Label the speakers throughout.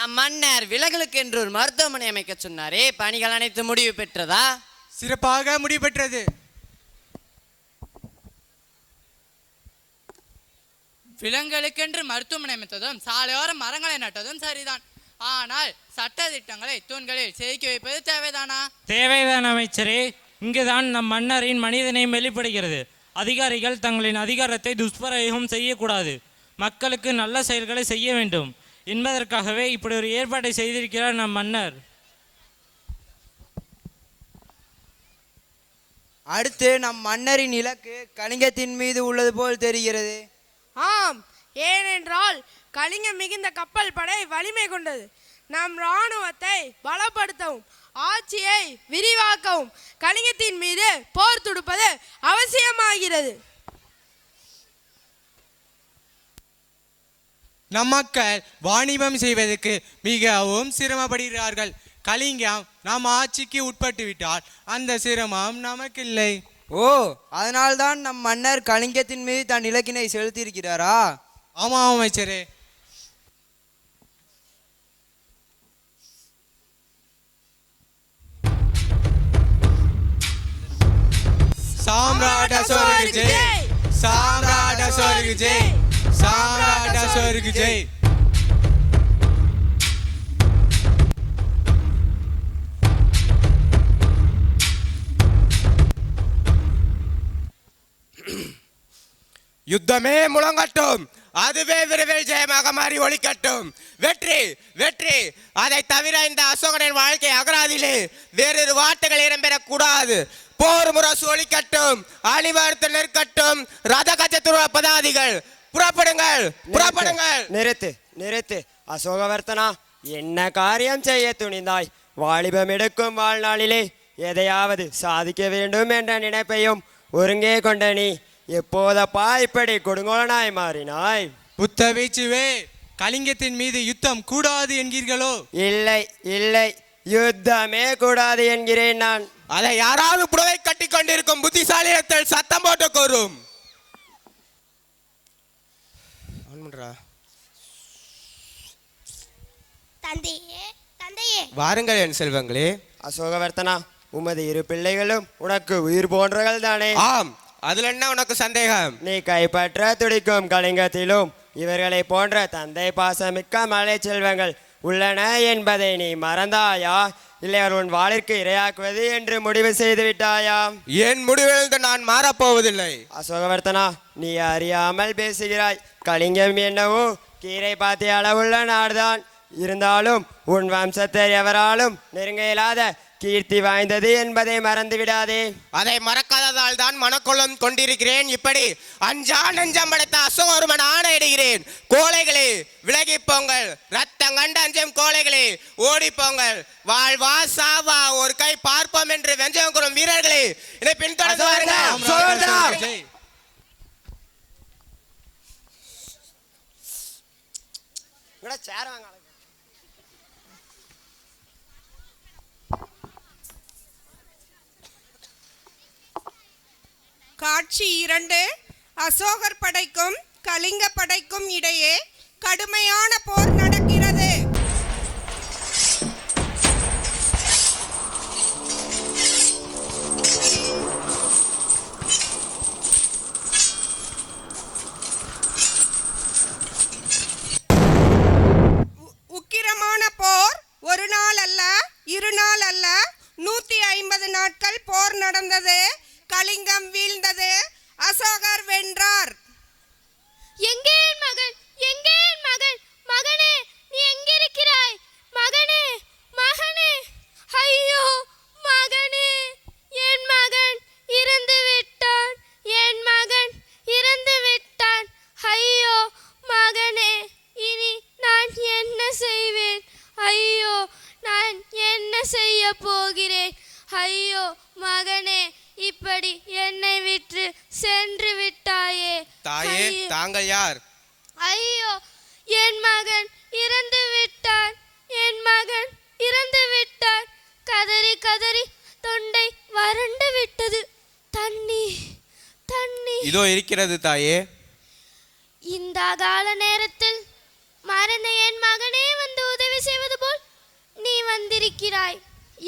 Speaker 1: நம் மன்னர் விலங்குகளுக்கு என்று ஒரு மருத்துவமனை அமைக்க சொன்னாரே, பணிகள் அனைத்து முடிவு பெற்றதா?
Speaker 2: சிறப்பாக முடிவு பெற்றது.
Speaker 3: விலங்குகளுக்கென்று மருத்துவமனை அமைத்ததும் சாலையோர மரங்களை நட்டதும் சரிதான். ஆனால் சட்ட திட்டங்களை தூண்களில் செதுக்கி வைப்பது தேவைதானா?
Speaker 4: தேவைதான் அமைச்சரே. இங்குதான் நம் மன்னரின் மனிதனையும் வெளிப்படுகிறது. அதிகாரிகள் தங்களின் அதிகாரத்தை துஷ்பிரயோகம் செய்யக்கூடாது, மக்களுக்கு நல்ல செயல்களை செய்ய வேண்டும் என்பதற்காகவே இப்படி ஒரு ஏற்பாட்டை செய்திருக்கிறார் நம் மன்னர்.
Speaker 5: அடுத்து நம் மன்னரின் இலக்கு கலிங்கத்தின் மீது உள்ளது போல் தெரிகிறது.
Speaker 6: ஆம், ஏனென்றால் கலிங்கம் மிகுந்த கப்பல் படை வலிமை கொண்டது. நம் இராணுவத்தை பலப்படுத்தவும் ஆட்சியை விரிவாக்கவும் கலிங்கத்தின் மீது போர் தொடுப்பது அவசியமாகிறது.
Speaker 2: நம் மக்கள் வாணிபம் செய்வதற்கு மிகவும் சிரமப்படுகிறார்கள். கலிங்கம் நாம் ஆட்சிக்கு உட்பட்டு விட்டால் அந்த சிரமம் நமக்கில்லை.
Speaker 5: ஓ, அதனால்தான் நம் மன்னர் கலிங்கத்தின் மீது தன் இலக்கினை செலுத்தியிருக்கிறாரா?
Speaker 2: ஆமாம் அமைச்சரே. சாம்ராட் அசோகருக்கு ஜெய், சாம்ராட் அசோகருக்கு ஜெய், சாம்ராட் அசோகருக்கு ஜெய். யுத்தமே முழங்கட்டும், அதுவே விரைவில் ஜெயமாக மாறி ஒழிக்கட்டும். வெற்றி வெற்றி. அதை தவிர இந்த அசோகனின் வாழ்க்கை அகராதிலே வேறொரு வார்த்தைகள் இடம்பெறக்கூடாது. போர் முரசு ஒழிக்கட்டும், அணிவகுத்து நிற்கட்டும் ரத கஜத்துவ பதாதிகள். புறப்படுங்கள் புறப்படுங்கள்.
Speaker 7: நிறுத்து நிறுத்து. அசோகவர்த்தனா, என்ன காரியம் செய்ய துணிந்தாய்? வாலிபம் எடுக்கும் வாழ்நாளிலே எதையாவது சாதிக்க வேண்டும் என்ற நினைப்பையும் ஒருங்கே கொண்ட நீ எப்போதப்பா இப்படி கொடுங்கோலனாய் மாறினாய்?
Speaker 2: புத்த வீச்சுவே, கலிங்கத்தின் மீது யுத்தம் கூடாது என்கிறீர்களோ?
Speaker 7: இல்லை இல்லை, யுத்தமே கூடாது என்கிறேன் நான்.
Speaker 2: அதை யாராவது புடவை கட்டி கொண்டிருக்கும் புத்திசாலியத்தில் சத்தம் போட்டு கூறும்.
Speaker 8: தந்தையே தந்தையே,
Speaker 2: வாருங்கள் என் செல்வங்களே.
Speaker 7: அசோகவர்த்தனா, உமது இரு பிள்ளைகளும் உனக்கு உயிர் போன்றவர்கள் தானே?
Speaker 2: ஆம், அதுல என்ன உனக்கு சந்தேகம்?
Speaker 7: நீ கைப்பற்ற துடிக்கும் கலிங்கத்திலும் இவர்களை போன்ற தந்தை பாசமிக்க மலை செல்வங்கள் உள்ளன என்பதை நீ மறந்தாயா? இல்லை உன் வாளிற்கு இரையாக்குவது என்று முடிவு செய்து விட்டாயா?
Speaker 2: என் முடிவிலிருந்து நான் மாறப்போவதில்லை.
Speaker 7: அசோகவர்த்தனா, நீ அறியாமல் பேசுகிறாய். கலிங்கம் என்னவோ கீரை பாத்திய அளவுள்ள நாடுதான். இருந்தாலும் உன் வம்சத்தை எவராலும் நெருங்க இயலாத கீர்த்தி வாய்ந்தது என்பதை மறந்து விடாதே.
Speaker 2: அதை மறக்காததால் தான் மனக்கொள்ளம் கொண்டிருக்கிறேன். இப்படி அஞ்சா நெஞ்சம் படைத்த அசோகருமன் ஆணையிடுகிறேன். கோழைகளே விலகி போங்கள், ரத்தம் கண்டு அஞ்சும் கோழைகளே ஓடி போங்கள். வாழ்வா சாவா ஒரு கை பார்ப்போம் என்று வெஞ்சம் கூறும் வீரர்களே இதை பின்தொடர்ந்து வாருங்கள்.
Speaker 6: காட்சி 2. அசோகர் படைக்கும் கலிங்க படைக்கும் இடையே கடுமையான போர் நடக்கிறது. உக்கிரமான போர் ஒரு நாள் அல்ல, இரு நாள் அல்ல, 150 நாட்கள் போர் நடந்தது. கலிங்கம் வீழ்ந்தது, அசோகர் வென்றார்.
Speaker 8: எங்கே என் மகன், எங்கே என் மகன்? மகனே, நீ எங்கிருக்கிறாய்? மகனே, மகனே, ஐயோ மகனே, என் மகன் இறந்து விட்டான், என் மகன் இறந்து விட்டான். ஐயோ மகனே, இனி நான் என்ன செய்வேன்? ஐயோ, நான் என்ன செய்ய போகிறேன்? ஐயோ மகனே, இப்படி என்னை விட்டு சென்று விட்டாயே.
Speaker 2: தாயே, தாங்கள் யார்?
Speaker 8: ஐயோ, என் மகன் இறந்து விட்டான், என் மகன் இறந்து விட்டான். கதறி கதறி தொண்டை வறண்டு விட்டது. தண்ணி தண்ணி.
Speaker 2: இதோ இருக்கிறது தாயே.
Speaker 8: இந்த கால நேரத்தில் மறந்த என் மகனே வந்து உதவி செய்வது வந்திருக்கிறாய்.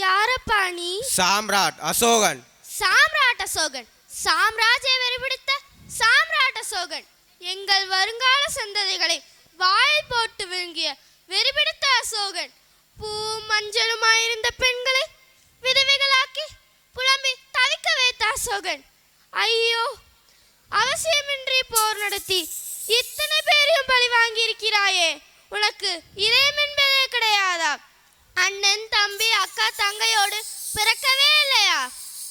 Speaker 8: யாரப்பா நீ?
Speaker 2: சாம்ராட் அசோகன்.
Speaker 8: சாம்ராட் அசோகன், சாம்ராஜ்ய வெறிபிடித்த சாம்ராட் அசோகன், எங்கள் வருங்கால சந்ததிகளை வாய் போட்டு விழுங்கிய வெறிபிடித்த அசோகன், பூ மஞ்சளுமாயிருந்த பெண்களை விதவைகளாக்கி புலம்பி தவிக்க வைத்த அசோகன். ஐயோ, அவசியமின்றி போர் நடத்தி இத்தனை பேரையும் பழி வாங்கி இருக்கிறாயே, உனக்கு இதயம் என்பதே கிடையாதா? அண்ணன் தம்பி அக்கா தங்கையோடு பிறக்கவே இல்லையா?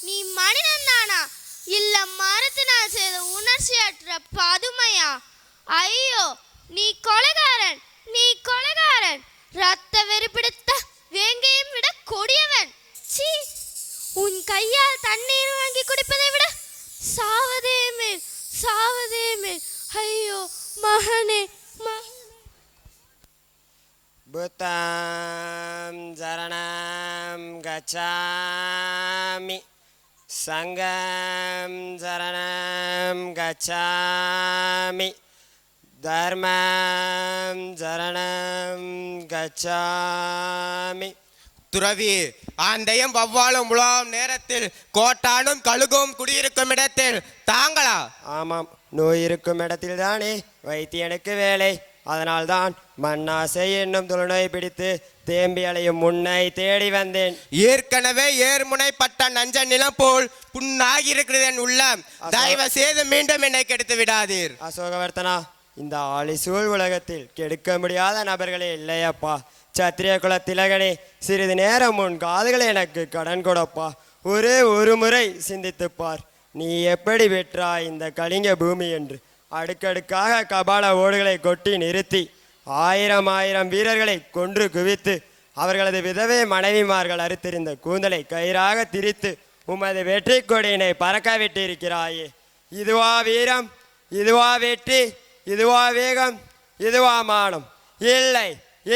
Speaker 8: நீ மனிதன் தானா, இல்ல மரத்தினால் செய்த உணர்ச்சியற்ற பதுமையா? ஐயோ, நீ கொலைகாரன், நீ கொலைகாரன், ரத்த வெறிபிடித்த வேங்கையும் விட கொடியவன். சீ, உன் கையால் தண்ணீர் வாங்கி குடிப்பதை விட சாவதே மேல், சாவதே மேல். ஐயோ மகனே,
Speaker 7: புத்தம் சரணம் கச்சாமி, சங்கம் சரணம் கச்சாமி, தர்மம் சரணம் கச்சாமி.
Speaker 2: துறவி, ஆந்தையும் வவ்வாலும் உலாவும் நேரத்தில் கோட்டானும் கழுகும் குடியிருக்கும் இடத்தில் தாங்களா?
Speaker 7: ஆமாம், நோய் இருக்கும் இடத்தில் தானே வைத்தியனுக்கு வேலை. அதனால்தான் மண்ணாசை என்னும் தொழுநோய் பிடித்து தேம்பி அலையும் முன்னை தேடி வந்தேன்.
Speaker 2: ஏற்கனவே ஏர்முனைப்பட்ட நஞ்ச நிலம் போல் புண்ணாகி இருக்கிறது என் உள்ளம். தயவு செய்து மீண்டும் என்னை கெடுத்து விடாதீர்.
Speaker 7: அசோகவர்த்தனா, இந்த ஆளிசூழ் உலகத்தில் கெடுக்க முடியாத நபர்களே இல்லையப்பா. சத்திரிய குல திலகனே, சிறிது நேரம் உன் காதுகளை எனக்கு கடன் கொடப்பா. ஒரே ஒரு முறை சிந்தித்துப்பார், நீ எப்படி வெற்றாய் இந்த கலிங்க பூமி என்று. அடுக்கடுக்காக கபால ஓடுகளை கொட்டி நிறுத்தி 1000 வீரர்களை கொன்று குவித்து அவர்களது விதவை மனைவிமார்கள் அறுத்திருந்த கூந்தலை கயிறாக திரித்து உமது வெற்றி கொடியினை பறக்க விட்டிருக்கிறாயே. இதுவா வீரம், இதுவா வெற்றி, இதுவா வேகம், இதுவா மானம்? இல்லை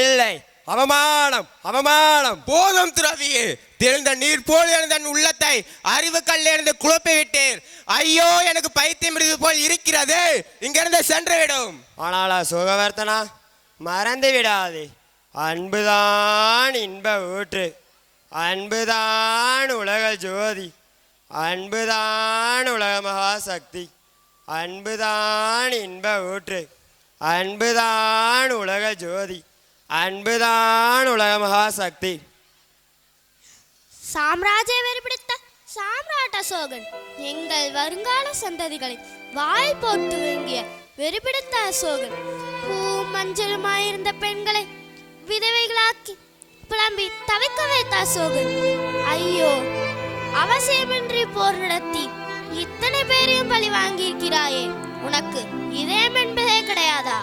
Speaker 7: இல்லை, அவமானம், அவமானம்.
Speaker 2: போதும் துறவியே, தெளிந்த நீர் போல் இருந்த உள்ளத்தை அறிவு கல்லிருந்து குழப்பி விட்டீர். ஐயோ, எனக்கு பைத்தியம் இது போல் இருக்கிறது, இங்கிருந்து சென்று விடும்.
Speaker 7: ஆனால் அசோகவர்த்தனா, மறந்து விடாதே, அன்புதான் இன்ப ஊற்று, அன்புதான் உலக ஜோதி, அன்புதான் உலக மகாசக்தி, அன்புதான் இன்ப ஊற்று, அன்புதான் உலக ஜோதி, அன்புதான் உலக மகாசக்தி.
Speaker 8: சாம்ராஜ்ய வெறிபிடித்த சாம்ராட் அசோகன், எங்கள் வருங்கால சந்ததிகளை வாய் போட்டு விழுங்கிய வெறிபிடித்த அசோகன், பூ மஞ்சளுமாயிருந்த பெண்களை விதவைகளாக்கி புலம்பி தவிக்க வைத்த அசோகன். ஐயோ, அவசியமின்றி போர் நடத்தி இத்தனை பேரையும் பழி வாங்கியிருக்கிறாயே, உனக்கு இதயம் என்பதே கிடையாதா?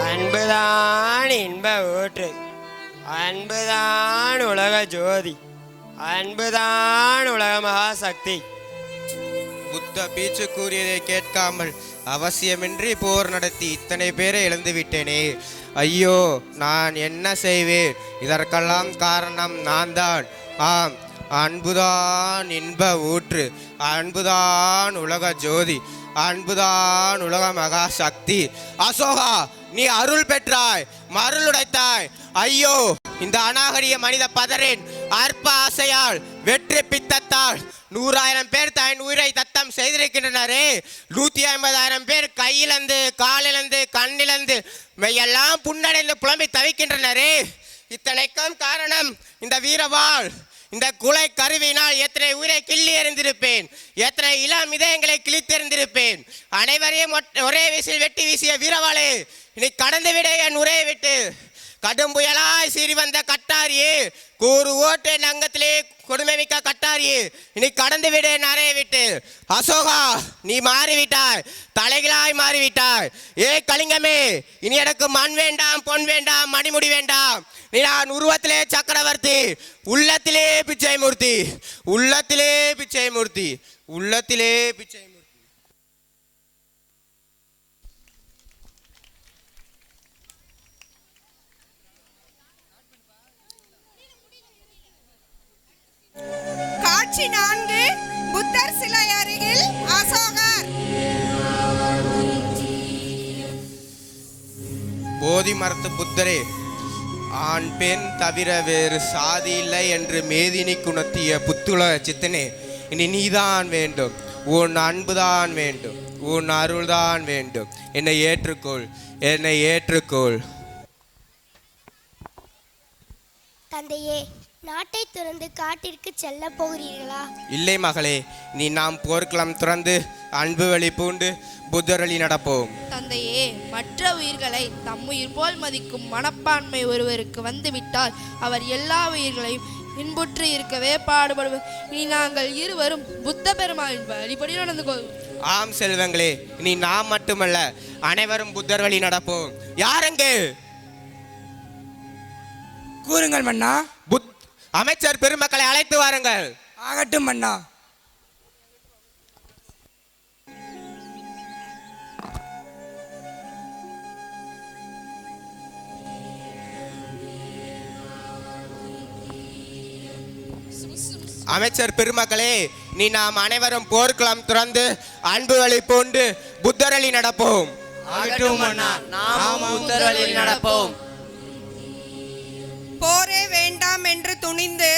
Speaker 7: அன்புதான் இன்ப ஊற்று, அன்புதான் உலக ஜோதி, அன்புதான் உலக மகாசக்தி.
Speaker 2: புத்த பீச்சு கூறியதை கேட்காமல் அவசியமின்றி போர் நடத்தி இத்தனை பேரை இழந்து விட்டேனே. ஐயோ, நான் என்ன செய்வேன்? இதற்கெல்லாம் காரணம் நான் தான். ஆம், அன்புதான் இன்ப ஊற்று, அன்புதான் உலக ஜோதி, அன்புதான் உலக மகா சக்தி. அசோகா, நீ அருள் பெற்றாய், மருள் உடைத்தாய். ஐயோ, இந்த அநாகரிய மனித பதரின் அற்ப ஆசையால் வெற்றி பித்தத்தால் 100,000 பேர் தன் உயிரை தத்தம் செய்திருக்கின்றனரே. 150,000 பேர் கையிலந்து காலிலந்து கண்ணிலந்து மெய்யெல்லாம் புண்ணடைந்து புலம்பி தவிக்கின்றனரே. இத்தனைக்கும் காரணம் இந்த வீரவாள், இந்த குலை கருவினால் எத்தனை உயிரை கிள்ளி எறிந்திருப்பேன், எத்தனை இளம் இதயங்களை கிழித்தெறிந்திருப்பேன். அனைவரையும் ஒரே வீசில் வெட்டி வீசிய வீரவாளே, இனி கடந்து விட என் உரையை விட்டு. கடும் புயலாய் சீறி வந்த கட்டாரியே, கூறு ஓட்டு நங்கத்திலே கொடுமை மிக்க கட்டாரியே, இனி கடந்து விட நரையை விட்டு. அசோகா, நீ மாறிவிட்டாய், தலைகளாய் மாறிவிட்டாய். ஏ கலிங்கமே, இனி எனக்கு மண் வேண்டாம், பொன் வேண்டாம், மணிமுடி வேண்டாம். நீ நான் உருவத்திலே சக்கரவர்த்தி, உள்ளத்திலே பிச்சை மூர்த்தி, உள்ளத்திலே பிச்சை மூர்த்தி, உள்ளத்திலே பிச்சை மூர்த்தி.
Speaker 6: காட்சி 4, புத்தர் சிலை அருகில் அசோகர்.
Speaker 2: போதி மரத்து புத்தரே, ஆண் பெண் தவிர வேறு சாதி இல்லை என்று மேதினி குணத்திய புத்துலக சித்தனே, இனி நீதான் வேண்டும், உன் அன்புதான் வேண்டும், உன் அருள்தான் வேண்டும். என்னை ஏற்றுக்கொள், என்னை ஏற்றுக்கொள்.
Speaker 8: தந்தையே, நாட்டை துறந்து காட்டிற்கு செல்ல போகிறீர்களா?
Speaker 2: இல்லை மகளே, நீ நாம் போர்க்களம் துறந்து அன்பு வழி பூண்டு புத்தரளி நடப்போம்.
Speaker 9: தந்தையே, மற்ற உயிர்களை தம்முயிர் போல் மதிக்கும் மனப்பான்மை ஒருவருக்கு வந்துவிட்டால் அவர் எல்லா உயிர்களையும் இன்புற்று இருக்கவே பாடுபடுவர். இனி நாங்கள் இருவரும் புத்த பெருமாளின் வழிபடி நடந்து கொள்வோம்.
Speaker 2: ஆம் செல்வங்களே, இனி நாம் மட்டுமல்ல, அனைவரும் புத்தர் வழி நடப்போம். யாரெங்கே?
Speaker 5: கூறுங்கள் மன்னா.
Speaker 2: அமைச்சர் பெருமக்களை அழைத்து வாருங்கள்.
Speaker 5: ஆகட்டும் மன்னா.
Speaker 2: அமைச்சர் பெருமக்களே, நீ நாம் அனைவரும் போர்க்களம் துறந்து அன்பு வழி பூண்டு புத்தரளி நடப்போம்.
Speaker 1: நாம் புத்தர் வழியில் நடப்போம்.
Speaker 6: போரே வேண்டாம் என்று துணிந்து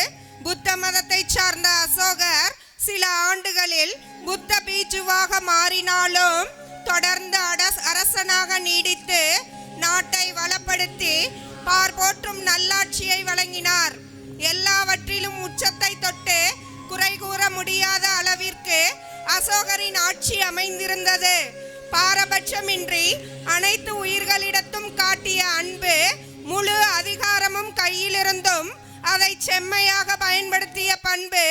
Speaker 6: புத்த மதத்தை சார்ந்த அசோகர் சில ஆண்டுகளில் புத்த பீஜுவாக மாறினாலும் தொடர்ந்து அரசனாக நீடித்து நாட்டை வளப்படுத்தி பார்போற்றும் நல்லாட்சியை வழங்கினார். எல்லாவற்றிலும் உச்சத்தை தொட்டு குறை கூற முடியாத அளவிற்கு அசோகரின் ஆட்சி அமைந்திருந்தது. பாரபட்சமின்றி அனைத்து உயிர்களிடத்தும் காட்டிய அன்பு, முழு அதிகாரமும் கையிலிருந்தும் அதை செம்மையாக பயன்படுத்திய பண்பு,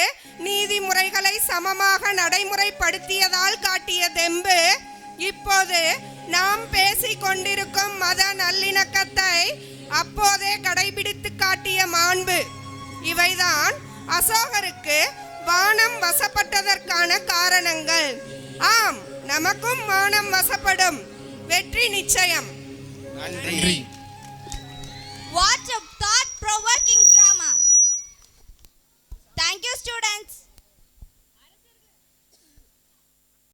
Speaker 6: நீதிமுறைகளை சமமாக நடைமுறைப்படுத்தியதால் காட்டிய தெம்பு, இப்போது நாம் பேசிக் கொண்டிருக்கும் மத நல்லிணக்கத்தை அப்போதே கடைபிடித்து காட்டிய மாண்பு, இவைதான் அசோகருக்கு வானம் வசப்பட்டதற்கான காரணங்கள். ஆம், நமக்கும் வானம் வசப்படும். வெற்றி நிச்சயம்.
Speaker 2: நன்றி.
Speaker 6: What a thought-provoking